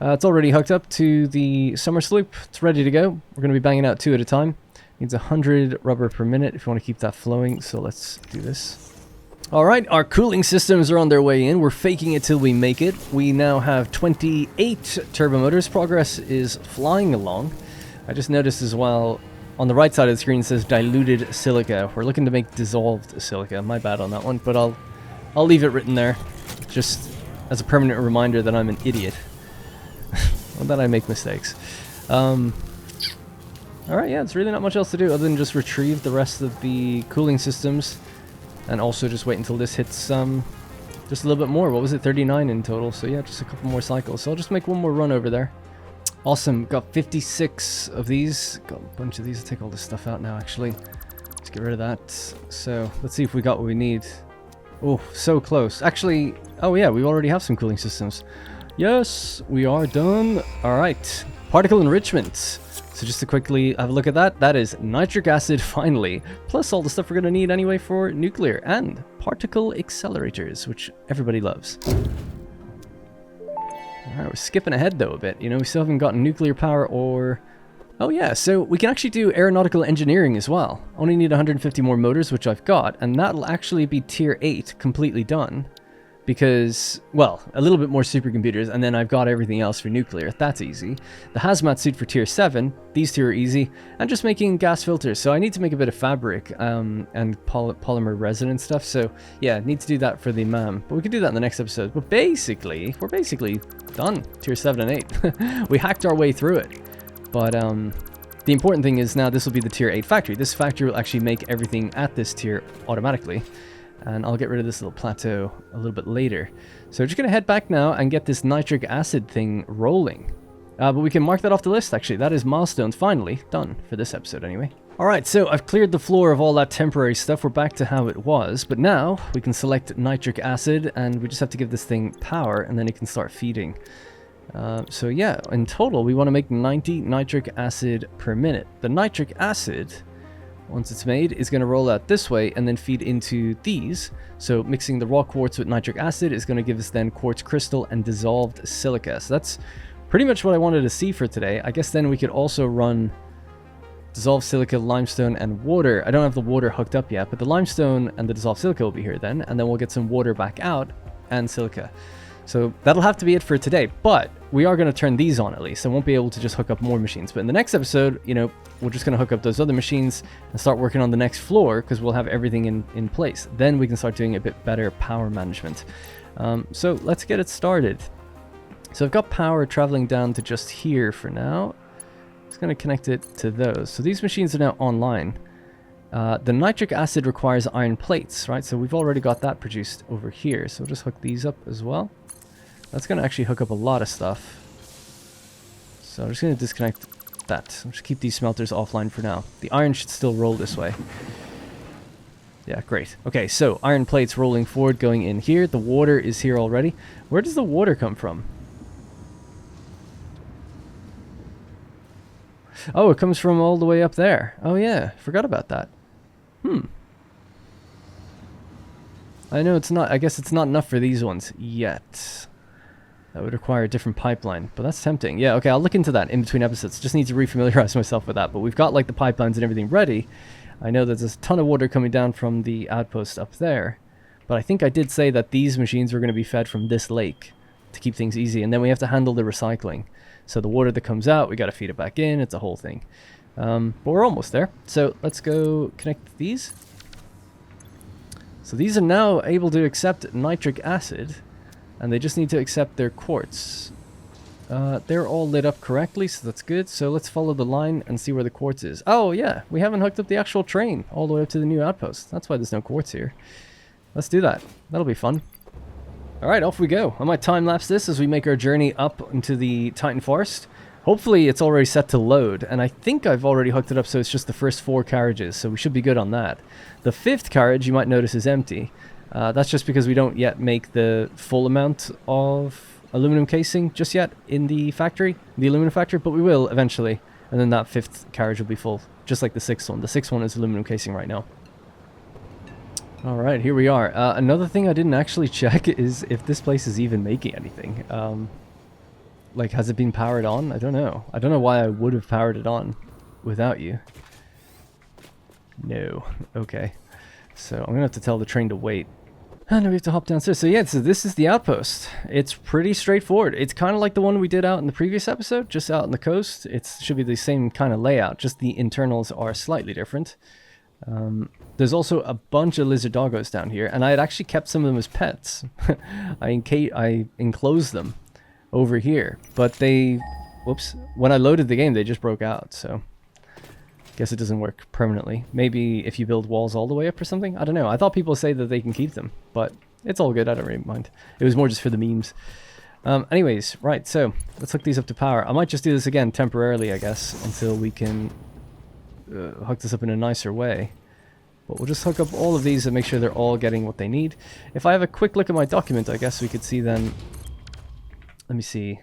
It's already hooked up to the summer sloop. It's ready to go. We're going to be banging out 2 at a time. Needs 100 rubber per minute if you want to keep that flowing. So let's do this. Alright, our cooling systems are on their way in. We're faking it till we make it. We now have 28 turbo motors. Progress is flying along. I just noticed as well, on the right side of the screen it says diluted silica. We're looking to make dissolved silica. My bad on that one, but I'll leave it written there, just as a permanent reminder that I'm an idiot. Or that I make mistakes. Alright, yeah, it's really not much else to do other than just retrieve the rest of the cooling systems. And also just wait until this hits just a little bit more. What was it? 39 in total. So yeah, just a couple more cycles. So I'll just make one more run over there. Awesome. Got 56 of these. Got a bunch of these. I'll take all this stuff out now, actually. Let's get rid of that. So let's see if we got what we need. Oh, so close. Actually, oh yeah, we already have some cooling systems. Yes, we are done. All right. Particle enrichment. So just to quickly have a look at that, that is nitric acid finally, plus all the stuff we're going to need anyway for nuclear and particle accelerators, which everybody loves. Alright, we're skipping ahead though a bit, you know, we still haven't gotten nuclear power or... Oh yeah, so we can actually do aeronautical engineering as well. Only need 150 more motors, which I've got, and that'll actually be tier 8 completely done. Because, well, a little bit more supercomputers, and then I've got everything else for nuclear. That's easy. The hazmat suit for tier 7, these two are easy, and just making gas filters. So I need to make a bit of fabric and polymer resin stuff. So yeah, need to do that for the MAM. But we can do that in the next episode. But basically, we're basically done. Tier 7 and 8. We hacked our way through it. But the important thing is now this will be the tier 8 factory. This factory will actually make everything at this tier automatically. And I'll get rid of this little plateau a little bit later. So we're just going to head back now and get this nitric acid thing rolling. But we can mark that off the list, actually. That is milestones finally done for this episode anyway. Alright, so I've cleared the floor of all that temporary stuff. We're back to how it was. But now we can select nitric acid and we just have to give this thing power and then it can start feeding. So yeah, in total we want to make 90 nitric acid per minute. The nitric acid... once it's made, is going to roll out this way and then feed into these. So mixing the raw quartz with nitric acid is going to give us then quartz crystal and dissolved silica. So that's pretty much what I wanted to see for today. I guess then we could also run dissolved silica, limestone, and water. I don't have the water hooked up yet, but the limestone and the dissolved silica will be here then. And then we'll get some water back out and silica. So that'll have to be it for today, but we are going to turn these on at least. I won't be able to just hook up more machines. But in the next episode, you know, we're just going to hook up those other machines and start working on the next floor because we'll have everything in place. Then we can start doing a bit better power management. So let's get it started. So I've got power traveling down to just here for now. Just going to connect it to those. So these machines are now online. The nitric acid requires iron plates, right? So we've already got that produced over here. So we'll just hook these up as well. That's going to actually hook up a lot of stuff. So I'm just going to disconnect that. I'll just keep these smelters offline for now. The iron should still roll this way. Yeah, great. Okay, so iron plates rolling forward, going in here. The water is here already. Where does the water come from? Oh, it comes from all the way up there. Oh yeah, forgot about that. I know it's not, I guess it's not enough for these ones yet. That would require a different pipeline, but that's tempting. Yeah, okay, I'll look into that in between episodes. Just need to refamiliarize myself with that, but we've got like the pipelines and everything ready. I know there's a ton of water coming down from the outpost up there, but I think I did say that these machines were going to be fed from this lake to keep things easy, and then we have to handle the recycling. So the water that comes out, we got to feed it back in. It's a whole thing. But we're almost there. So let's go connect these. So these are now able to accept nitric acid. And they just need to accept their quartz. They're all lit up correctly, so that's good. So let's follow the line and see where the quartz is. Oh yeah, we haven't hooked up the actual train all the way up to the new outpost. That's why there's no quartz here. Let's do that. That'll be fun. Alright, off we go. I might time-lapse this as we make our journey up into the Titan Forest. Hopefully it's already set to load, and I think I've already hooked it up so it's just the first 4 carriages, so we should be good on that. The 5th carriage, you might notice, is empty. That's just because we don't yet make the full amount of aluminum casing just yet in the factory, the aluminum factory, but we will eventually. And then that 5th carriage will be full, just like the 6th one. The 6th one is aluminum casing right now. Alright, here we are. Another thing I didn't actually check is if this place is even making anything. Like, has it been powered on? I don't know. I don't know why I would have powered it on without you. No. Okay. So I'm going to have to tell the train to wait. And we have to hop downstairs. So yeah, so this is the outpost. It's pretty straightforward. It's kind of like the one we did out in the previous episode, just out on the coast. It should be the same kind of layout, just the internals are slightly different. There's also a bunch of lizard doggos down here, and I had actually kept some of them as pets. I enclosed them over here, but they, whoops, when I loaded the game, they just broke out, so guess it doesn't work permanently. Maybe if you build walls all the way up or something? I don't know. I thought people say that they can keep them, but it's all good. I don't really mind. It was more just for the memes. Anyways, right, so let's hook these up to power. I might just do this again temporarily, I guess, until we can hook this up in a nicer way. But we'll just hook up all of these and make sure they're all getting what they need. If I have a quick look at my document, I guess we could see then, let me see,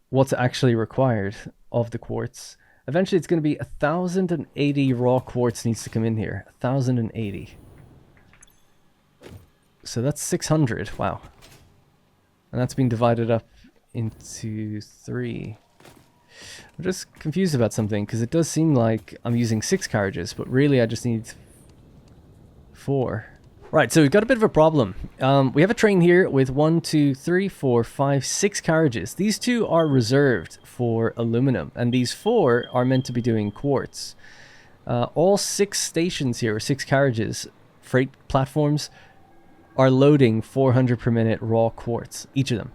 what's actually required of the quartz. Eventually it's going to be 1,080 raw quartz needs to come in here. 1,080. So that's 600. Wow. And that's being divided up into 3. I'm just confused about something, because it does seem like I'm using 6 carriages, but really I just need 4. Right, so we've got a bit of a problem. We have a train here with 1, 2, 3, 4, 5, 6 carriages. These 2 are reserved for aluminum, and these 4 are meant to be doing quartz. All 6 stations here, or 6 carriages, freight platforms, are loading 400 per minute raw quartz, each of them.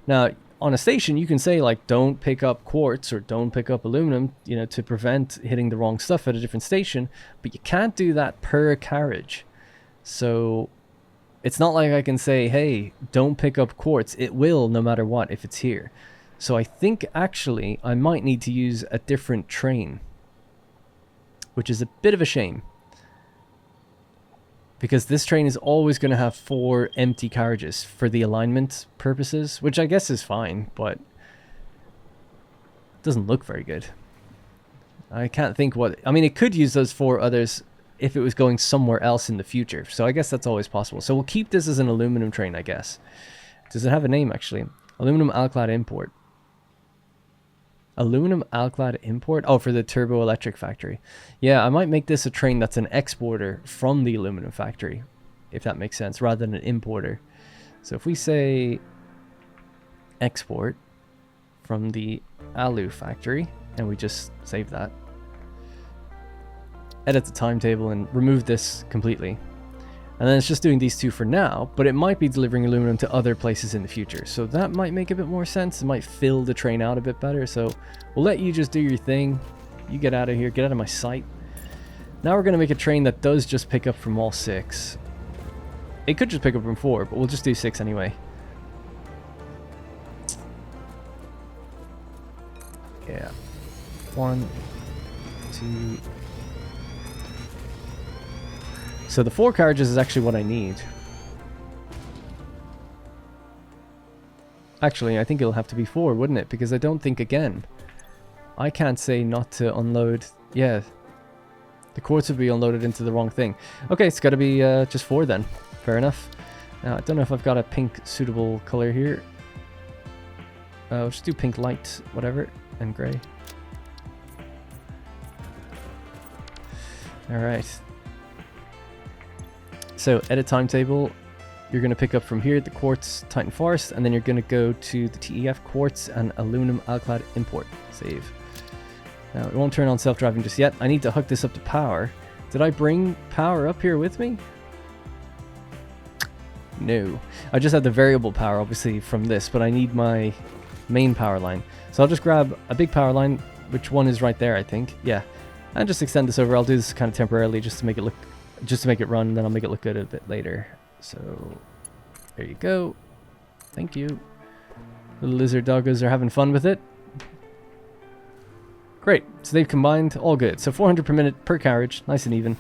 Now, on a station, you can say, like, don't pick up quartz or don't pick up aluminum, you know, to prevent hitting the wrong stuff at a different station, but you can't do that per carriage. So it's not like I can say, hey, don't pick up quartz. It will no matter what if it's here. So I think actually I might need to use a different train, which is a bit of a shame, because this train is always going to have 4 empty carriages for the alignment purposes, which I guess is fine, but it doesn't look very good. I can't think what... I mean, it could use those 4 others if it was going somewhere else in the future. So I guess that's always possible. So we'll keep this as an aluminum train, I guess. Does it have a name, actually? Aluminum alclad import. Aluminum alclad import? Oh, for the turbo electric factory. Yeah, I might make this a train that's an exporter from the aluminum factory, if that makes sense, rather than an importer. So if we say export from the alu factory, and we just save that, edit the timetable and remove this completely. And then it's just doing these 2 for now, but it might be delivering aluminum to other places in the future. So that might make a bit more sense. It might fill the train out a bit better. So we'll let you just do your thing. You get out of here, get out of my sight. Now we're going to make a train that does just pick up from all 6. It could just pick up from 4, but we'll just do 6 anyway. Yeah. 1, 2... So the 4 carriages is actually what I need. Actually, I think it'll have to be 4, wouldn't it? Because I don't think, again, I can't say not to unload. Yeah, the quartz would be unloaded into the wrong thing. Okay, it's got to be just 4 then. Fair enough. Now, I don't know if I've got a pink suitable color here. I'll just do pink light, whatever, and gray. Alright. So, edit timetable, you're going to pick up from here the quartz Titan Forest, and then you're going to go to the TEF quartz and aluminum alclad import. Save. Now, it won't turn on self-driving just yet. I need to hook this up to power. Did I bring power up here with me? No. I just had the variable power, obviously, from this, but I need my main power line. So I'll just grab a big power line, which one is right there, I think. Yeah. And just extend this over. I'll do this kind of temporarily just to make it look... just to make it run, then I'll make it look good a bit later. So, there you go. Thank you. The lizard doggos are having fun with it. Great. So they've combined. All good. So 400 per minute per carriage. Nice and even.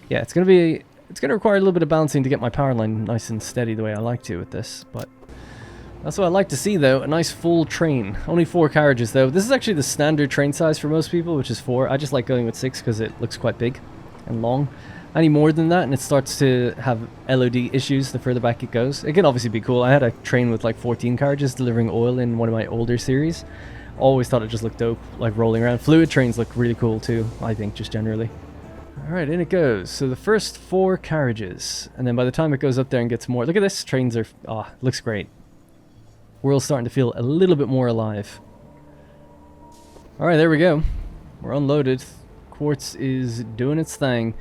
Yeah, it's going to require a little bit of balancing to get my power line nice and steady the way I like to with this. But that's what I like to see, though. A nice full train. Only 4 carriages, though. This is actually the standard train size for most people, which is 4. I just like going with 6 because it looks quite big and long. Any more than that and it starts to have LOD issues the further back it goes. It can obviously be cool. I had a train with like 14 carriages delivering oil in one of my older series. Always thought it just looked dope, like rolling around. Fluid trains look really cool too, I think, just generally. Alright, in it goes. So the first 4 carriages, and then by the time it goes up there and gets more... Look at this, trains are... Ah, looks great. World's starting to feel a little bit more alive. Alright, there we go. We're unloaded. Quartz is doing its thing.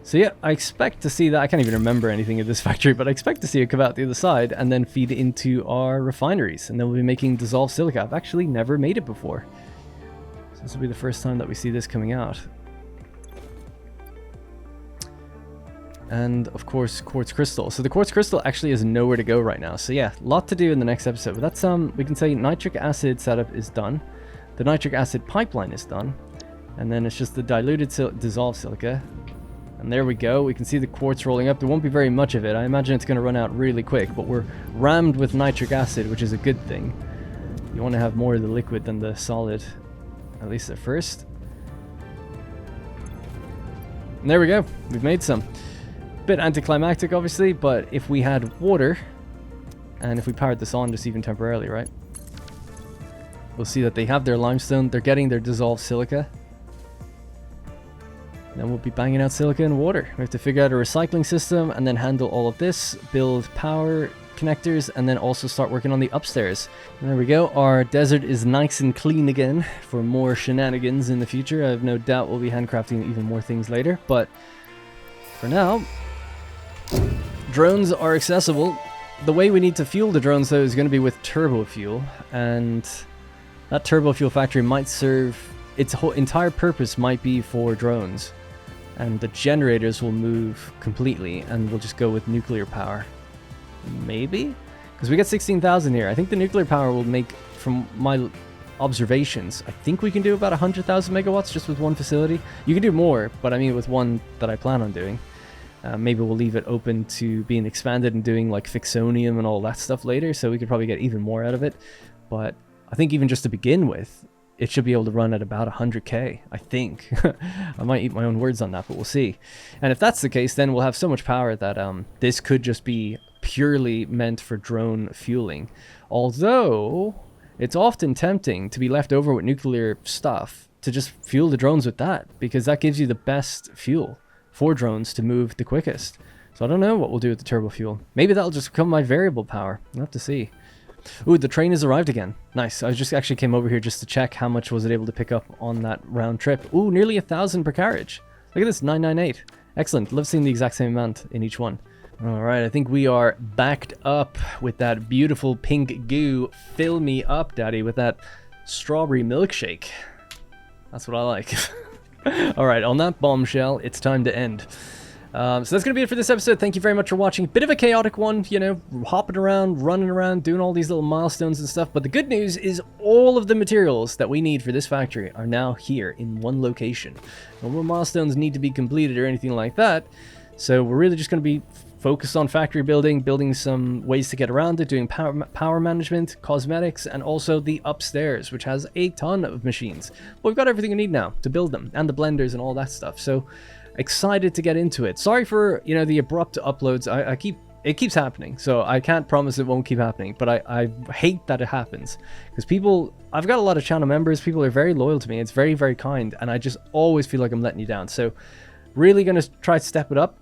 So yeah, I expect to see that... I can't even remember anything of this factory, but I expect to see it come out the other side and then feed into our refineries. And then we'll be making dissolved silica. I've actually never made it before. So this will be the first time that we see this coming out. And of course, quartz crystal. So the quartz crystal actually has nowhere to go right now. So yeah, a lot to do in the next episode. But that's we can say nitric acid setup is done. The nitric acid pipeline is done. And then it's just the diluted dissolved silica. And there we go. We can see the quartz rolling up. There won't be very much of it. I imagine it's going to run out really quick. But we're rammed with nitric acid, which is a good thing. You want to have more of the liquid than the solid, at least at first. And there we go. We've made some. Bit anticlimactic, obviously, but if we had water, and if we powered this on just even temporarily, right? We'll see that they have their limestone. They're getting their dissolved silica. Then we'll be banging out silica and water. We have to figure out a recycling system and then handle all of this, build power connectors, and then also start working on the upstairs. And there we go. Our desert is nice and clean again for more shenanigans in the future. I have no doubt we'll be handcrafting even more things later, but for now, drones are accessible. The way we need to fuel the drones, though, is going to be with turbo fuel, and that turbo fuel factory might serve... its whole entire purpose might be for drones, and the generators will move completely, and we'll just go with nuclear power. Maybe? Because we got 16,000 here. I think the nuclear power will make, from my observations, I think we can do about 100,000 megawatts just with one facility. You can do more, but I mean with one that I plan on doing. Maybe we'll leave it open to being expanded and doing like fixonium and all that stuff later, so we could probably get even more out of it. But I think even just to begin with, it should be able to run at about 100k, I think. I might eat my own words on that, but we'll see. And if that's the case, then we'll have so much power that this could just be purely meant for drone fueling. Although, it's often tempting to be left over with nuclear stuff to just fuel the drones with that, because that gives you the best fuel for drones to move the quickest. So I don't know what we'll do with the turbo fuel. Maybe that'll just become my variable power. We'll have to see. Ooh, the train has arrived again. Nice. I just actually came over here just to check how much was it able to pick up on that round trip. Ooh, nearly 1,000 per carriage. Look at this, 998. Excellent. Love seeing the exact same amount in each one. All right, I think we are backed up with that beautiful pink goo. Fill me up, daddy, with that strawberry milkshake. That's what I like. All right, on that bombshell, it's time to end. So that's going to be it for this episode. Thank you very much for watching. Bit of a chaotic one, you know, hopping around, running around, doing all these little milestones and stuff. But the good news is all of the materials that we need for this factory are now here in one location. No more milestones need to be completed or anything like that. So we're really just going to be focused on factory building, building some ways to get around it, doing power management, cosmetics, and also the upstairs, which has a ton of machines. But we've got everything we need now to build them, and the blenders and all that stuff. So excited to get into it. Sorry for, you know, the abrupt uploads. It keeps happening, so I can't promise it won't keep happening, but I hate that it happens, because people, I've got a lot of channel members, people are very loyal to me, it's very, very kind, and I just always feel like I'm letting you down. So really going to try to step it up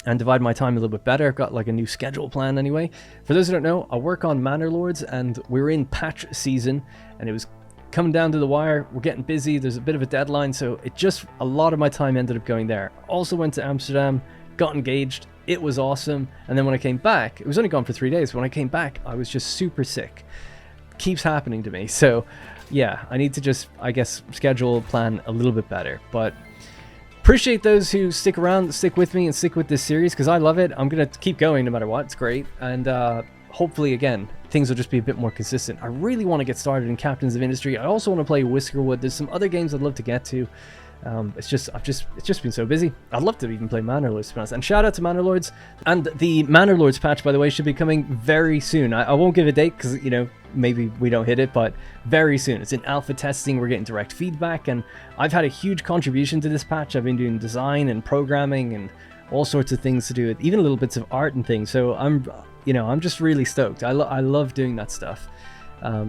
and divide my time a little bit better. I've got like a new schedule plan anyway. For those who don't know, I work on Manor Lords, and we're in patch season, and it was coming down to the wire. We're getting busy, there's a bit of a deadline, so it just, a lot of my time ended up going there. Also went to Amsterdam, got engaged, it was awesome, and then when I came back, it was only gone for 3 days, but when I came back, I was just super sick. Keeps happening to me, so yeah, I need to just, I guess, schedule plan a little bit better. But appreciate those who stick around, stick with me, and stick with this series, because I love it. I'm going to keep going no matter what. It's great. And hopefully, again, things will just be a bit more consistent. I really want to get started in Captains of Industry. I also want to play Whiskerwood. There's some other games I'd love to get to. It's just been so busy. I'd love to even play Manor Lords, to be honest. And shout out to Manor Lords. And the Manor Lords patch, by the way, should be coming very soon. I won't give a date because, you know, maybe we don't hit it, but very soon. It's in alpha testing. We're getting direct feedback, and I've had a huge contribution to this patch. I've been doing design and programming and all sorts of things to do with, even little bits of art and things. So I'm just really stoked. I love doing that stuff.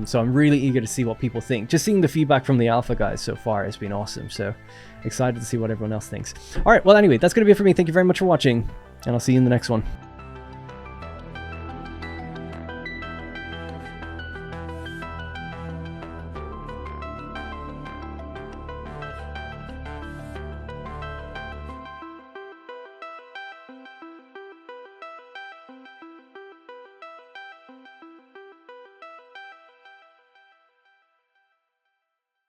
So I'm really eager to see what people think. Just seeing the feedback from the alpha guys so far has been awesome. So excited to see what everyone else thinks. All right, well, anyway, that's going to be it for me. Thank you very much for watching, and I'll see you in the next one.